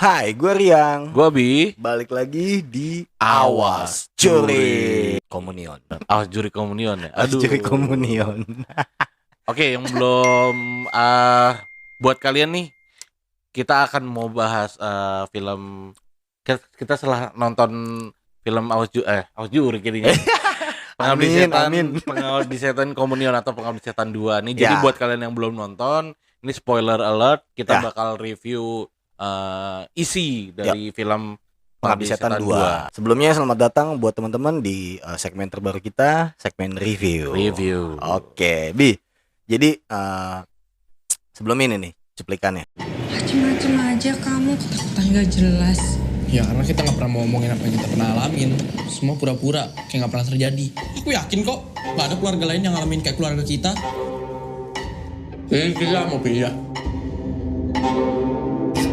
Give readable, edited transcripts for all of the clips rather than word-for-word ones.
Hai, gue Riang. Gua Bi. Balik lagi di Awas Juri Komunion. Awas Juri Komunion ya. Awas Aduh. Juri Komunion. Oke, yang belum buat kalian nih, kita akan mau bahas film. Kita setelah nonton film Awas Juri jadinya. Pengabdi Setan Komunion atau Pengabdi Setan 2 nih. Jadi buat kalian yang belum nonton, ini spoiler alert, kita bakal review isi dari film Pengabdi Setan 2. Sebelumnya selamat datang buat teman-teman di segmen terbaru kita, segmen review. Oke, Bi. Jadi sebelum ini nih cuplikannya. Macem-macem aja kamu, ketakutan gak jelas. Ya karena kita gak pernah mau ngomongin apa yang kita pernah alamin. Semua pura-pura, kayak gak pernah terjadi. Aku yakin kok gak ada keluarga lain yang ngalamin kayak keluarga kita. Kita mau pindah.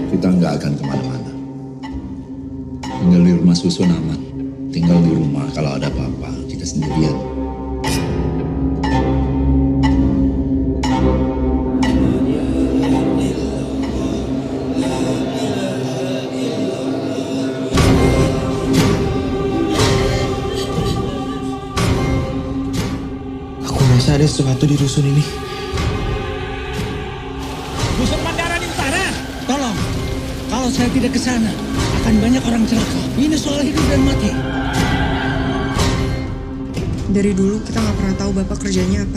Kita nggak akan kemana-mana. Tinggal di rumah susun aman. Tinggal di rumah kalau ada apa-apa kita sendirian. Aku merasa ada sesuatu di rusun ini. Rusun Mandara di utara. Tolong, kalau saya tidak ke sana, akan banyak orang celaka. Ini soal hidup dan mati. Dari dulu kita gak pernah tahu bapak kerjanya apa.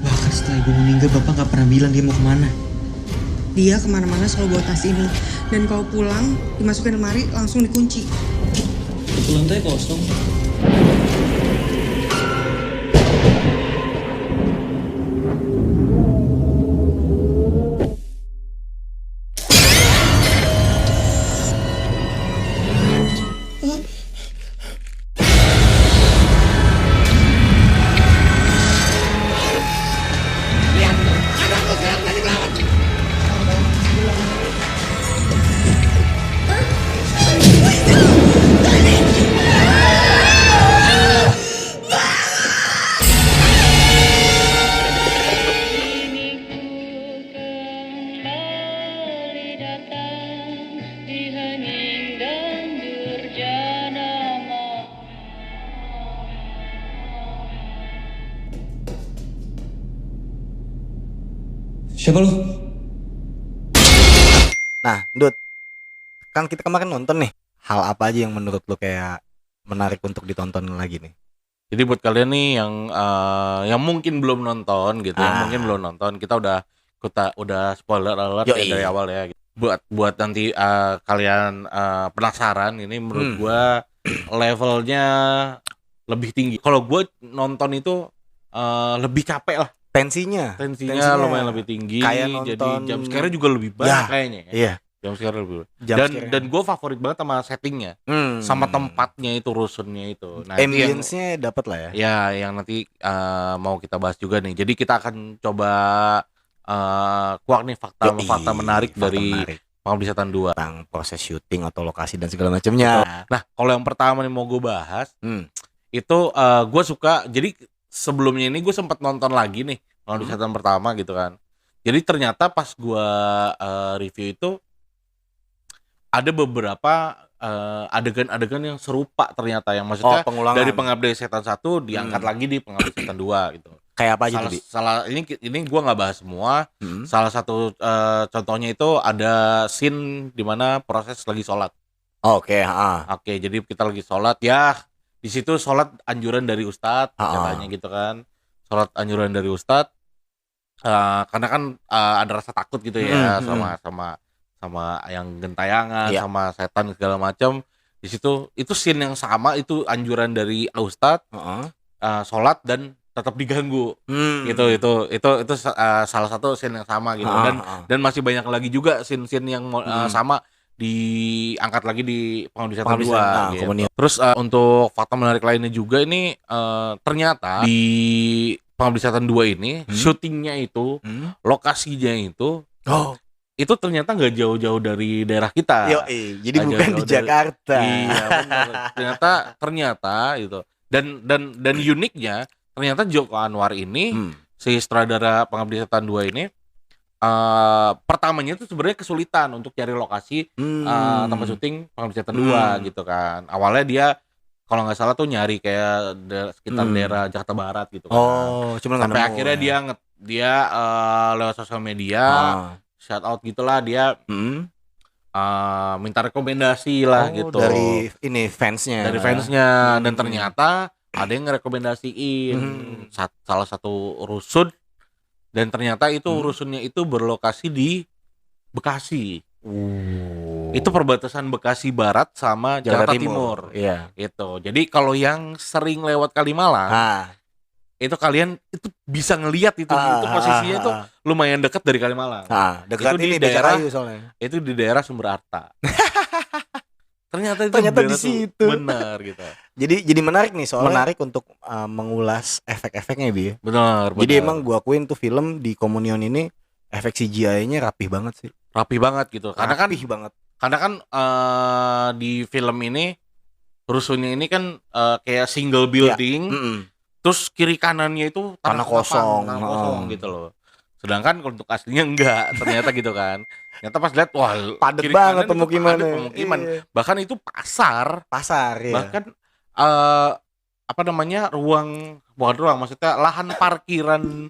Bahkan setelah ibu meninggal, bapak gak pernah bilang dia mau kemana. Dia kemana-mana selalu bawa tas ini. Dan kalau pulang, dimasukin lemari, langsung dikunci. Itu lantai kosong. Siapa lu? Nah, Dut, kan kita kemarin nonton nih. Hal apa aja yang menurut lo kayak menarik untuk ditonton lagi nih? Jadi buat kalian nih yang mungkin belum nonton gitu, kita udah spoiler alert ya dari awal ya. Buat nanti kalian penasaran, ini menurut gua levelnya lebih tinggi. Kalau gua nonton itu lebih capek lah. Tensinya Lumayan lebih tinggi. Kayak nonton, jadi jump scare juga lebih banyak kayaknya ya. Iya. Jump scare lebih. Dan gue favorit banget sama settingnya, sama tempatnya itu, rusunnya itu. Nah, ambience-nya dapat lah ya. Ya, yang nanti mau kita bahas juga nih. Jadi kita akan coba kuak nih fakta menarik dari Pengabdi Setan 2 tentang proses syuting atau lokasi dan segala macamnya. Nah, kalau yang pertama nih mau gue bahas, itu gue suka. Jadi sebelumnya ini gue sempat nonton lagi nih Pengabdi Setan pertama gitu kan. Jadi ternyata pas gue review itu ada beberapa adegan-adegan yang serupa ternyata, yang maksudnya dari Pengabdi Setan 1 diangkat lagi di Pengabdi Setan 2 gitu. Kayak apa aja tuh? Ini gue nggak bahas semua. Salah satu contohnya itu ada scene di mana proses lagi sholat. Oke, jadi kita lagi sholat ya. Di situ sholat anjuran dari Ustadz katanya gitu kan. Sholat anjuran dari Ustadz karena kan ada rasa takut gitu ya sama yang gentayangan, sama setan segala macam. Di situ itu scene yang sama, itu anjuran dari Ustadz sholat dan tetap diganggu. Itu salah satu scene yang sama gitu. Dan masih banyak lagi juga scene-scene yang sama diangkat lagi di Pengabdi Setan 2 gitu. Terus untuk fakta menarik lainnya juga ini, ternyata di Pengabdi Setan 2 ini syutingnya itu, lokasinya itu ternyata nggak jauh-jauh dari daerah kita. Jadi bukan di Jakarta. Iya benar. Ternyata itu. Dan uniknya ternyata Joko Anwar ini, si sutradara Pengabdi Setan 2 ini, pertamanya itu sebenarnya kesulitan untuk cari lokasi tempat syuting Pengabdi Setan 2 gitu kan. Awalnya dia kalau nggak salah tuh nyari kayak sekitar daerah Jakarta Barat gitu kan. Cuma nggak sampai nemu, akhirnya ya. dia lewat sosial media shout out gitulah dia minta rekomendasi lah gitu dari ini fansnya dan ternyata ada yang ngerekomendasiin salah satu rusun dan ternyata itu rusunnya itu berlokasi di Bekasi. Itu perbatasan Bekasi Barat sama Jakarta Timur. Iya. Gitu. Jadi kalau yang sering lewat Kalimalang, itu kalian itu bisa ngelihat itu posisinya itu lumayan dekat dari Kalimalang. Dekat itu ini di daerah soalnya. Itu di daerah Sumber Arta. Ternyata di situ. Benar gitu. Jadi menarik nih soalnya menarik untuk mengulas efek-efeknya Bi. Benar. Jadi emang gua akuin tuh film di Komunion ini efek CGI-nya rapih banget sih. Rapi banget gitu. Karena kan di film ini rusunnya ini kan kayak single building. Terus kiri kanannya itu tanah kosong gitu loh. Sedangkan untuk aslinya enggak, ternyata gitu kan. Ternyata pas lihat wah padat banget pemukiman. Iya. Bahkan itu pasar ya. Bahkan bukan ruang maksudnya lahan parkiran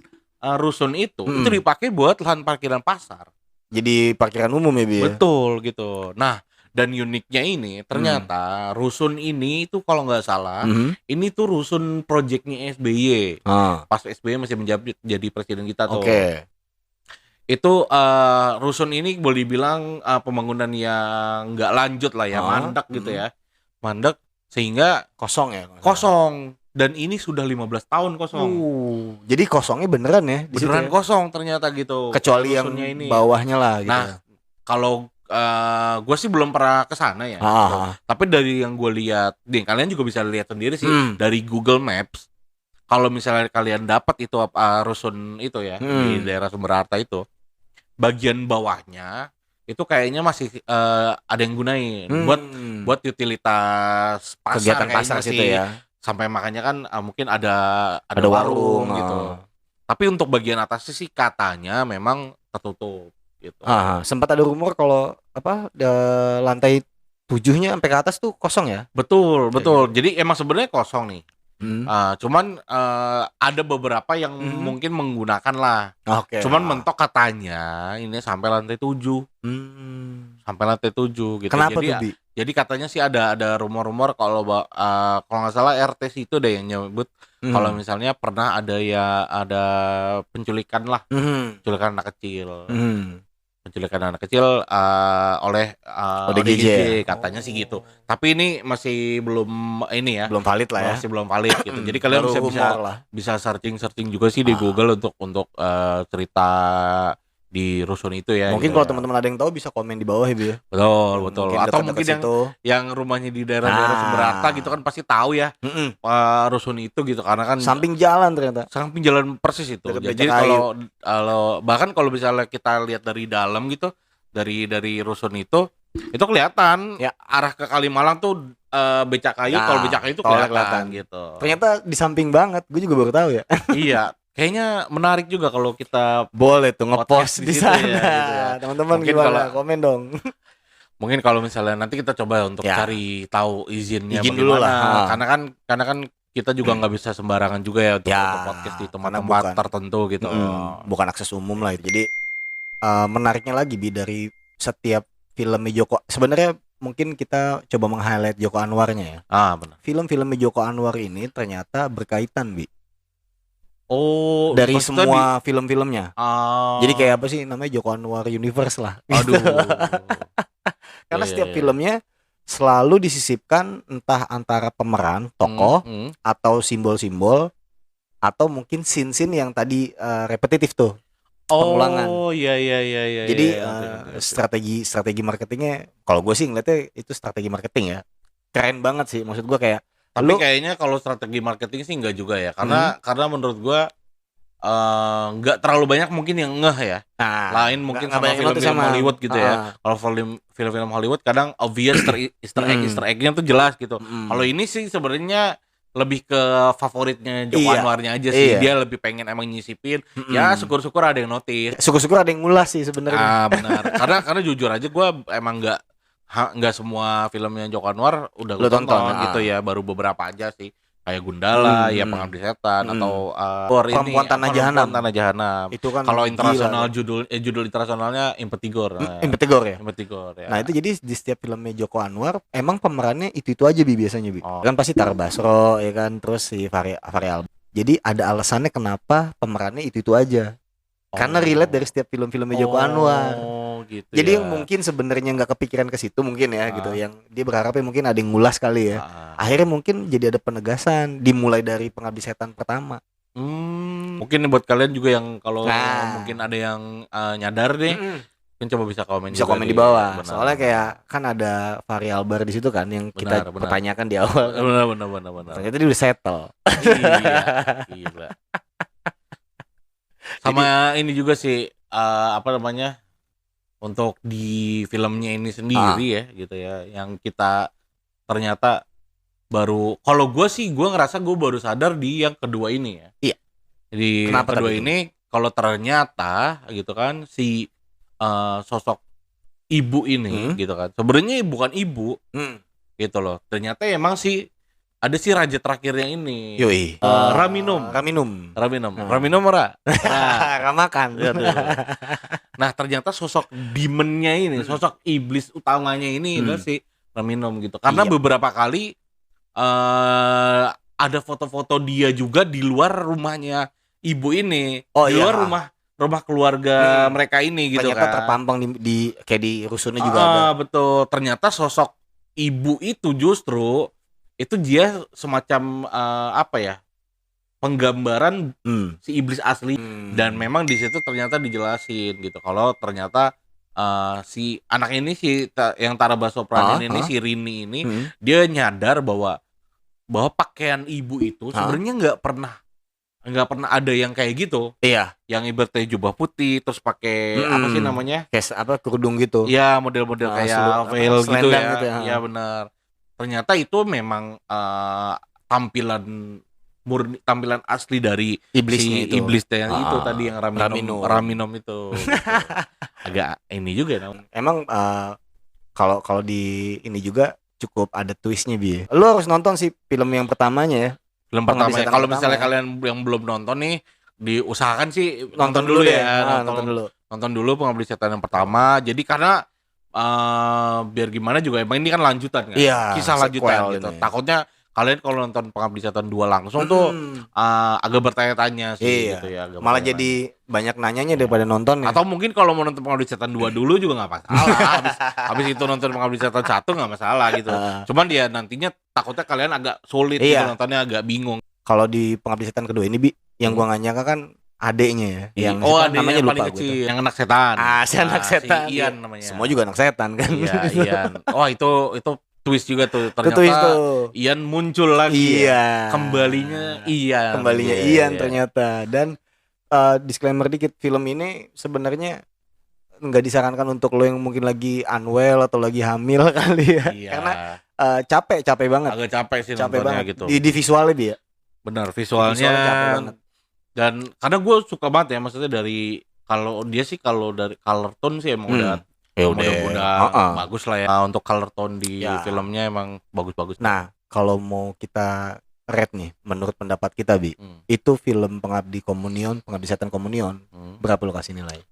rusun itu dipakai buat lahan parkiran pasar. Jadi parkiran umum ya Bi. Betul gitu. Nah, dan uniknya ini ternyata rusun ini itu kalau nggak salah ini tuh rusun proyeknya SBY. Pas SBY masih menjadi presiden kita tuh. Itu rusun ini boleh dibilang pembangunan yang nggak lanjut lah ya, mandek gitu ya. Mandek sehingga kosong ya. Kosong. Dan ini sudah 15 tahun kosong. Jadi kosongnya beneran ya? Beneran kosong ternyata gitu. Kecuali yang ini. Bawahnya lah gitu. Nah, kalau gue sih belum pernah ke sana ya. Tapi dari yang gue lihat, kalian juga bisa lihat sendiri sih dari Google Maps. Kalau misalnya kalian dapat itu rusun itu ya di daerah Sumber Arta itu, bagian bawahnya itu kayaknya masih ada yang gunain buat utilitas pasar, kegiatan pasar situ ya. Sampai makanya kan mungkin ada warung gitu. Tapi untuk bagian atasnya sih katanya memang tertutup gitu. Sempat ada rumor kalau lantai 7-nya sampai ke atas tuh kosong ya? Betul. Jadi emang sebenarnya kosong nih. Cuman ada beberapa yang mungkin menggunakan lah. Cuman mentok katanya ini sampai lantai 7. Sampai lantai 7 gitu. Kenapa tuh Bi? Jadi katanya sih ada rumor-rumor kalau nggak salah RT itu ada yang nyebut kalau misalnya pernah ada penculikan lah, penculikan anak kecil. Penculikan anak kecil oleh ODGJ katanya sih gitu. Tapi ini masih belum belum valid lah ya. Masih belum valid gitu. Jadi kalian bisa searching juga sih di Google untuk cerita di rusun itu ya. Mungkin gitu kalau teman-teman ada yang tahu bisa komen di bawah ya Bi. Betul. Atau mungkin yang rumahnya di daerah Sumber Arta gitu kan pasti tahu ya rusun itu gitu karena kan samping jalan ternyata. Samping jalan persis itu. Jadi kalau bahkan kalau misalnya kita lihat dari dalam gitu dari rusun itu kelihatan ya arah ke Kalimalang tuh becak kayu. Kalau becak kayu itu kelihatan gitu. Ternyata di samping banget. Gue juga baru tahu ya. Iya. Kayaknya menarik juga kalau kita boleh tuh ngepost di sana ya, gitu ya. Teman-teman gimana komen dong. Mungkin kalau misalnya nanti kita coba untuk cari tahu izin dulu lah. Karena kan kita juga nggak bisa sembarangan juga ya untuk podcast di tempat-tempat tertentu gitu. Bukan akses umum lah. Jadi menariknya lagi Bi dari setiap filmnya Joko. Sebenarnya mungkin kita coba meng-highlight Joko Anwarnya ya. Benar. Film-filmnya Joko Anwar ini ternyata berkaitan Bi. Dari semua film-filmnya. Jadi kayak apa sih namanya Joko Anwar Universe lah. Aduh. Karena setiap filmnya selalu disisipkan entah antara pemeran, tokoh atau simbol-simbol atau mungkin scene-scene yang tadi repetitif tuh. Pengulangan. Iya. Jadi strategi marketingnya kalau gue sih ngeliatnya itu strategi marketing ya. Keren banget sih maksud gue kayak. Tapi kayaknya kalau strategi marketing sih enggak juga ya. Karena menurut gua enggak terlalu banyak mungkin yang ngeh ya. Lain mungkin sama film-film Hollywood gitu ya. Kalau film-film Hollywood kadang obvious Easter egg-nya tuh jelas gitu. Kalau ini sih sebenarnya lebih ke favoritnya Joko Iya. Anwarnya aja sih. Iya. Dia lebih pengen emang nyisipin. Ya syukur-syukur ada yang notice. Syukur-syukur ada yang ngulas sih sebenarnya. Benar. karena jujur aja gue emang nggak semua filmnya Joko Anwar udah Lu gue tonton tonton, gitu ya, baru beberapa aja sih. Kayak Gundala, ya Pengabdi Setan atau Perempuan Tanah Jahanam. Tanah Jahanam. Itu kan kalau internasional gila, judul internasionalnya Impetigor. Impetigor ya. Impetigor ya. Nah itu jadi di setiap filmnya Joko Anwar emang pemerannya itu aja biasanya Oh. kan pasti Tara Basro ya kan, terus si Fahri Albar. Jadi ada alasannya kenapa pemerannya itu aja. Karena relate dari setiap film-filmnya Joko Anwar. Gitu Jadi ya. yang mungkin sebenarnya nggak kepikiran ke situ mungkin ya gitu, yang dia berharapnya mungkin ada yang ngulas kali ya. Akhirnya mungkin jadi ada penegasan dimulai dari Pengabdi Setan pertama. Mungkin buat kalian juga yang kalau mungkin ada yang nyadar nih, mungkin coba bisa komen. Bisa juga komen di bawah. Benar. Soalnya kayak kan ada Fahri Albar di situ kan yang kita Benar. pertanyakan di awal. Benar. Ternyata dia udah settle. Iya, gila. Sama ini juga sih apa namanya? Untuk di filmnya ini sendiri ya gitu ya, yang kita ternyata baru, kalau gue ngerasa gue baru sadar di yang kedua ini ya. Iya. Jadi yang kedua ini kalau ternyata gitu kan si sosok ibu ini gitu kan sebenarnya bukan ibu gitu loh. Ternyata emang ada si raja terakhirnya ini. Yoi. Raminum. Raminum ora. Ramakan. Nah, ternyata sosok demonnya ini, sosok iblis utamanya ini adalah si Raminum gitu. Karena beberapa kali ada foto-foto dia juga di luar rumahnya ibu ini. Di luar rumah keluarga mereka ini gitu. Ternyata terpampang di kayak di rusunnya juga ada. Betul. Ternyata sosok ibu itu justru itu dia semacam penggambaran si iblis asli. Dan memang di situ ternyata dijelasin gitu kalau ternyata si anak ini yang Tara Basro peranin ini si Rini ini dia nyadar bahwa pakaian ibu itu sebenarnya nggak pernah ada yang kayak gitu. Iya. Yang ibaratnya jubah putih terus pakai apa sih namanya? Kayak kerudung gitu. Iya, model-model kayak veil gitu ya. Gitu ya. Iya benar. Ternyata itu memang tampilan asli dari iblisnya si iblisnya yang itu tadi yang Raminum itu. Gitu. Agak ini juga Emang kalau di ini juga cukup ada twistnya Bi. Lu harus nonton sih film yang pertamanya ya. Film pertama. Kalau misalnya kalian yang belum nonton nih, diusahakan sih nonton dulu ya. Nonton dulu Pengabdi Setan yang pertama. Jadi karena biar gimana juga emang ini kan lanjutan kan. Iya, Kisah lanjutan gitu. Ini. Takutnya kalian kalau nonton Pengabdi Setan 2 langsung tuh agak bertanya-tanya sih gitu ya. Malah jadi banyak nanyanya daripada nonton ya. Atau mungkin kalau mau nonton Pengabdi Setan 2 dulu juga enggak masalah. habis itu nonton Pengabdi Setan 1 enggak masalah gitu. Cuman dia nantinya takutnya kalian agak sulit gitu, nontonnya agak bingung. Kalau di Pengabdi Setan kedua ini Bi, yang gua nggak nyangka kan adeknya ya. Yang adeknya namanya lupa paling kecil, yang anak setan. Si anak setan. Si Ian namanya. Semua juga anak setan kan. Iya, Ian. Oh, itu twist juga tuh. Ternyata twist tuh. Ian muncul lagi. Iya. Kembalinya Ian. Ian ternyata. Dan disclaimer dikit, film ini sebenarnya nggak disarankan untuk lo yang mungkin lagi unwell atau lagi hamil kali ya. Iya. Karena capek banget. Agak capek sih capek nontonnya banget. gitu. Di visualnya dia. Benar, visualnya capek banget. Dan karena gue suka banget ya, maksudnya dari kalau dari color tone sih emang udah bagus lah ya. Untuk color tone di filmnya emang bagus-bagus. Nah, kalau mau kita rate nih menurut pendapat kita Bi, itu film Pengabdi Setan Komunion, berapa lo kasih nilai?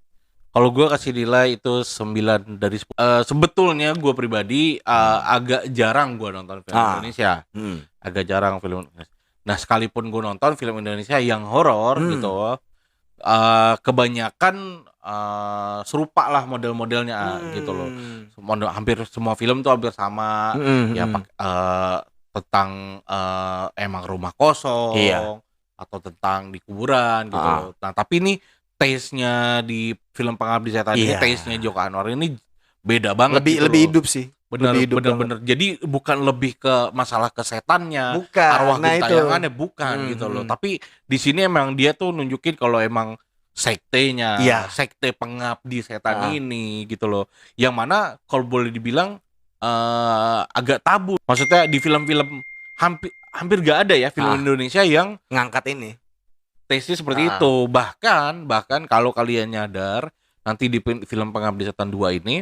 Kalau gue kasih nilai itu 9 dari 10. Sebetulnya gue pribadi agak jarang gue nonton film Indonesia. Agak jarang film Indonesia. Nah, sekalipun gue nonton film Indonesia yang horor gitu, kebanyakan serupa lah model-modelnya gitu loh. Hampir semua film tuh hampir sama. Tentang emang rumah kosong atau tentang di kuburan gitu. Nah, tapi ini taste-nya di film Pengabdi Setan ini, taste-nya Joko Anwar ini beda banget. Lebih hidup sih. Bener. Jadi bukan lebih ke masalah kesetannya, arwah gentayangannya bukan gitu loh. Tapi di sini emang dia tuh nunjukin kalau emang sektenya, sekte Pengabdi Setan ini gitu loh. Yang mana kalau boleh dibilang agak tabu. Maksudnya di film-film hampir gak ada ya film Indonesia yang ngangkat ini. Tesnya seperti itu. Bahkan kalau kalian nyadar nanti di film Pengabdi Setan 2 ini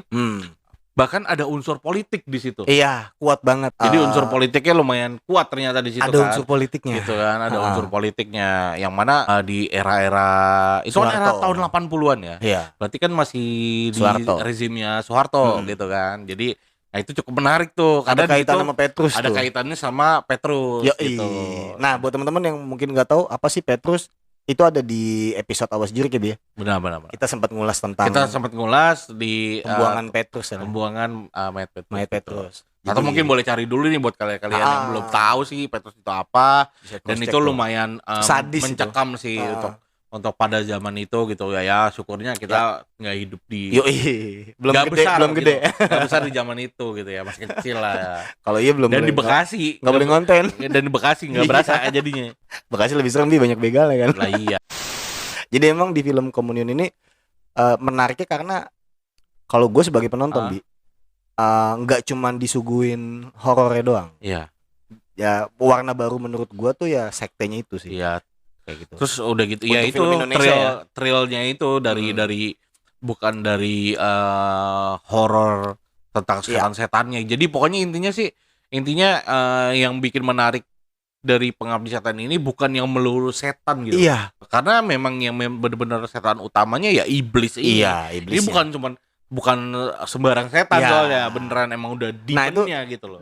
bahkan ada unsur politik di situ. Iya, kuat banget. Jadi unsur politiknya lumayan kuat ternyata di situ ada kan. Ada unsur politiknya. Gitu kan, ada unsur politiknya yang mana di era-era itu kan era tahun 80-an ya. Iya. Berarti kan masih di rezimnya Soeharto gitu kan. Jadi itu cukup menarik tuh. Ada kaitan sama Petrus. Ada kaitannya sama Petrus gitu. Nah, buat teman-teman yang mungkin nggak tahu apa sih Petrus, itu ada di episode Awas Jurik ya, Bi. Benar. Kita sempat ngulas tentang di pembuangan Petrus ya. Pembuangan mayat Petrus. Atau mungkin boleh cari dulu nih buat kalian yang belum tahu sih Petrus itu apa. Dan itu lumayan mencekam sih untuk pada zaman itu gitu ya. Syukurnya kita nggak hidup di belum gede gitu. Nggak besar di zaman itu gitu ya, masih kecil lah ya. Kalau iya belum. Dan di Bekasi nggak boleh ngonten. Dan di Bekasi nggak berasa jadinya. Bekasi lebih serem, banyak begal ya kan. Lah iya. Jadi emang di film Komunion ini menariknya karena kalau gue sebagai penonton nggak cuman disuguhin horornya doang. Iya. Ya warna baru menurut gue tuh ya sektenya itu sih. Iya. Kayak gitu. Terus udah gitu ya, itu thrillnya itu dari bukan dari horor tentang setan-setannya. Jadi pokoknya intinya yang bikin menarik dari Pengabdi Setan ini bukan yang melulu setan gitu. Iya. Karena memang yang benar-benar setan utamanya ya iblis ini. Iya, iblis. Ini bukan sembarang setan soalnya, beneran emang udah demonnya gitu loh.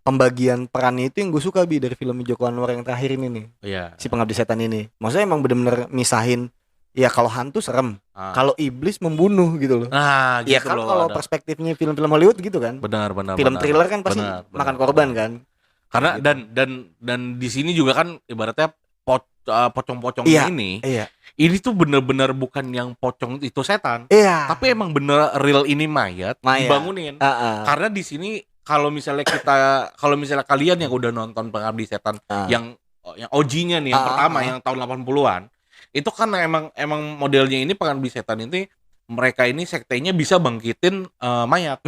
Pembagian perannya itu yang gue suka dari film Joko Anwar yang terakhir ini nih. Iya. Si Pengabdi Setan ini. Maksudnya emang bener-bener misahin ya kalau hantu serem, kalau iblis membunuh gitu loh. Nah, gitu ya kan kalau perspektifnya film-film Hollywood gitu kan. Benar. Film thriller kan pasti makan korban kan. Karena gitu. dan di sini juga kan ibaratnya pocong-pocong ini. Iya. Ini tuh bener-bener bukan yang pocong itu setan. Iya. Tapi emang bener real ini mayat. Dibangunin. Karena di sini kalau misalnya kalian yang udah nonton Pengabdi Setan yang OG-nya nih yang pertama yang tahun 80-an, itu kan emang modelnya ini Pengabdi Setan ini mereka ini sektenya bisa bangkitin mayat.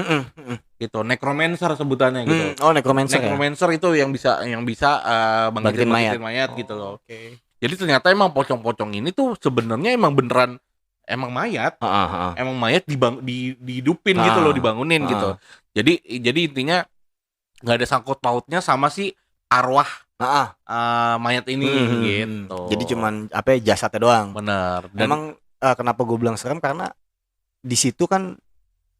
Gitu, necromancer sebutannya gitu. Necromancer itu yang bisa bangkitin mayat gitu loh. Okay. Jadi ternyata emang pocong-pocong ini tuh sebenarnya emang beneran emang mayat. Emang mayat dihidupin gitu loh, dibangunin gitu. Jadi intinya nggak ada sangkut pautnya sama si arwah mayat ini gitu. Jadi cuman jasadnya doang. Bener. Emang kenapa gue bilang serem karena di situ kan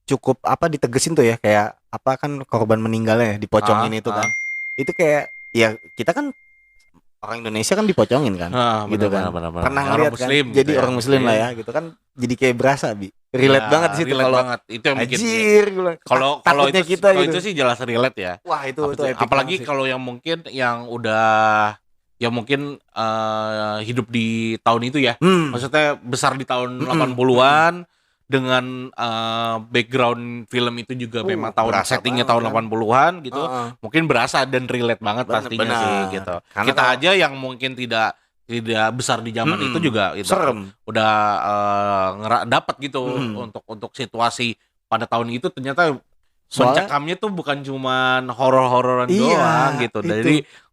cukup ditegesin tuh ya, kayak kan korban meninggalnya dipocongin itu kan. Itu kayak ya kita kan orang Indonesia kan dipocongin kan, gitu kan. Pernah ngeliat kan, jadi orang Muslim lah ya, gitu kan. Jadi kayak berasa relate banget di situ kalau itu yang bikin. Kalau itu sih jelas relate ya. Wah itu apalagi kalau yang mungkin yang udah mungkin hidup di tahun itu ya. Maksudnya besar di tahun 80-an. Dengan background film itu juga memang settingnya tahun 80-an gitu, mungkin berasa dan relate banget pastinya sih gitu. Karena kita aja yang mungkin tidak besar di zaman itu juga itu serem. Udah dapat gitu untuk situasi pada tahun itu ternyata mencekamnya tuh bukan cuman horor-hororan doang gitu.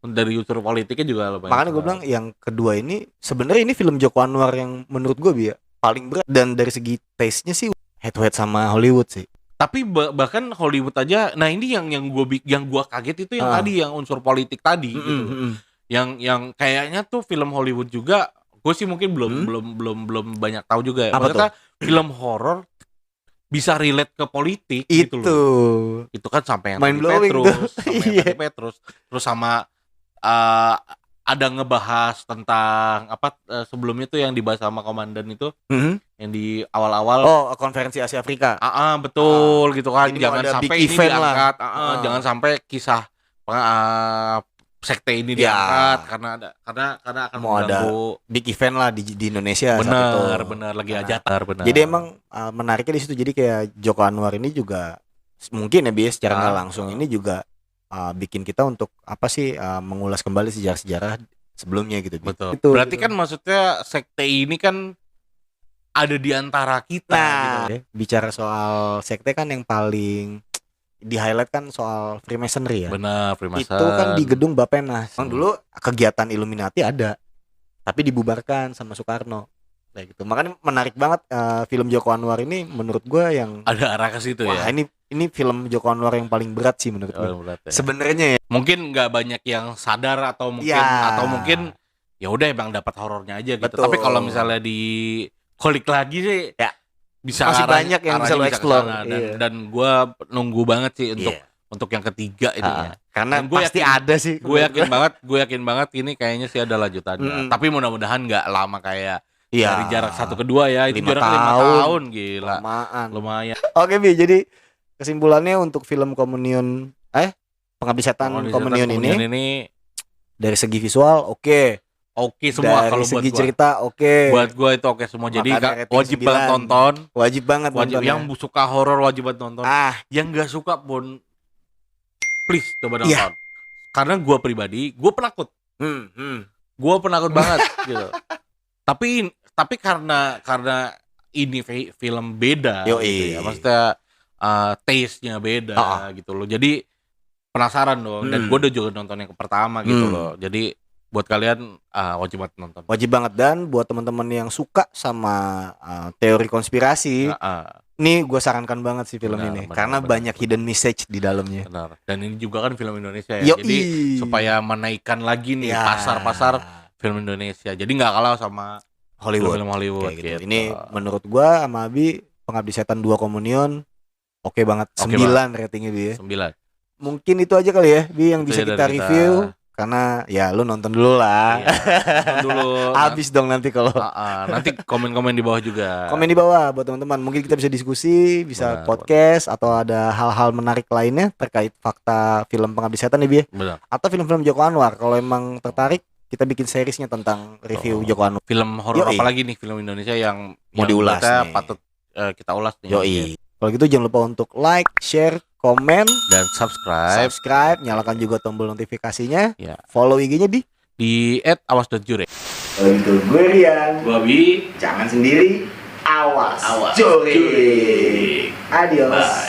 Dari unsur politiknya juga lumayan. Makanya gue bilang yang kedua ini sebenarnya ini film Joko Anwar yang menurut gue paling berat, dan dari segi taste-nya sih head to head sama Hollywood sih. Tapi bahkan Hollywood aja, nah ini yang gua kaget itu yang tadi yang unsur politik tadi gitu. Yang kayaknya tuh film Hollywood juga, gue sih mungkin belum banyak tahu juga ya. Maksudnya film horor bisa relate ke politik gitu loh. Itu kan sampai yang Petrus, terus sama ada ngebahas tentang sebelumnya tuh yang dibahas sama komandan itu, yang di awal-awal konferensi Asia Afrika. Betul gitu kan. Ini Jangan sampai ini diangkat, jangan sampai kisah sekte ini diangkat karena akan mengganggu big event lah di Indonesia. Bener lagi aja. Jadi emang menariknya di situ. Jadi kayak Joko Anwar ini juga mungkin ya secara nggak langsung ini juga bikin kita untuk mengulas kembali sejarah-sejarah sebelumnya gitu. Betul. Gitu, berarti kan maksudnya sekte ini kan ada di antara kita gitu. Bicara soal sekte kan yang paling di highlight kan soal Freemasonry ya. Benar, Freemason. Itu kan di gedung Bappenas. Dulu kegiatan Illuminati ada, tapi dibubarkan sama Soekarno. Kayak gitu. Makanya menarik banget film Joko Anwar ini menurut gua yang ada arah ke situ ya. Ini film Joko Anwar yang paling berat sih menurut gua. Ya. Sebenarnya ya. Mungkin nggak banyak yang sadar atau mungkin ya udah emang dapat horornya aja gitu. Betul. Tapi kalau misalnya di kolik lagi sih ya bisa masih banyak yang bisa lo explore. Dan gua nunggu banget sih untuk yang ketiga ini ya. Karena gue pasti ada sih. Gue yakin banget ini kayaknya sih ada lanjutannya. Tapi mudah-mudahan nggak lama kayak dari jarak 1 ke 2 ya. Itu 5 jarak 5 tahun gila. Lumayan. Oke Bi, jadi kesimpulannya untuk film Pengabdi Setan Communion ini dari segi visual oke semua. Kalau buat segi gua. cerita Buat gue itu oke semua. Jadi wajib 9. banget tonton. Wajib banget nonton. Yang suka horor wajib banget nonton. Yang nggak suka pun please coba nonton. Karena gue pribadi gue penakut. Gue penakut banget gitu. Tapi karena ini film beda gitu ya. Maksudnya taste-nya beda gitu loh. Jadi penasaran dong. Dan gue udah juga nonton yang pertama gitu loh. Jadi buat kalian wajib banget nonton. Wajib banget. Dan buat teman-teman yang suka sama teori konspirasi, nih gue sarankan banget sih film ini. Karena banyak hidden message di dalamnya. Benar. Dan ini juga kan film Indonesia ya. Jadi supaya menaikkan lagi nih pasar film Indonesia. Jadi nggak kalah sama film Hollywood gitu. Ini menurut gue sama Abi Pengabdi Setan 2 Communion oke banget. 9 ratingnya Bi ya. 9. Mungkin itu aja kali ya Bi yang bisa kita review. Karena ya lu nonton dulu lah. Nonton dulu. Habis dong nanti kalau. Nanti komen-komen di bawah juga. Komen di bawah buat teman-teman. Mungkin kita bisa diskusi, bisa podcast atau ada hal-hal menarik lainnya terkait fakta film Pengabdi Setan ya Bi. Benar. Atau film-film Joko Anwar. Kalau emang tertarik kita bikin seriesnya tentang review Joko Anwar. Film horor apalagi nih film Indonesia yang mau diulas nih. Patut kita ulas nih. Yoi. Kalau gitu jangan lupa untuk like, share, komen, dan subscribe. Nyalakan juga tombol notifikasinya. Ya. Follow IG-nya di @awas.jure. Kalau gitu gue Rian, gue Abi. Jangan sendiri, awas. Jure. Adios.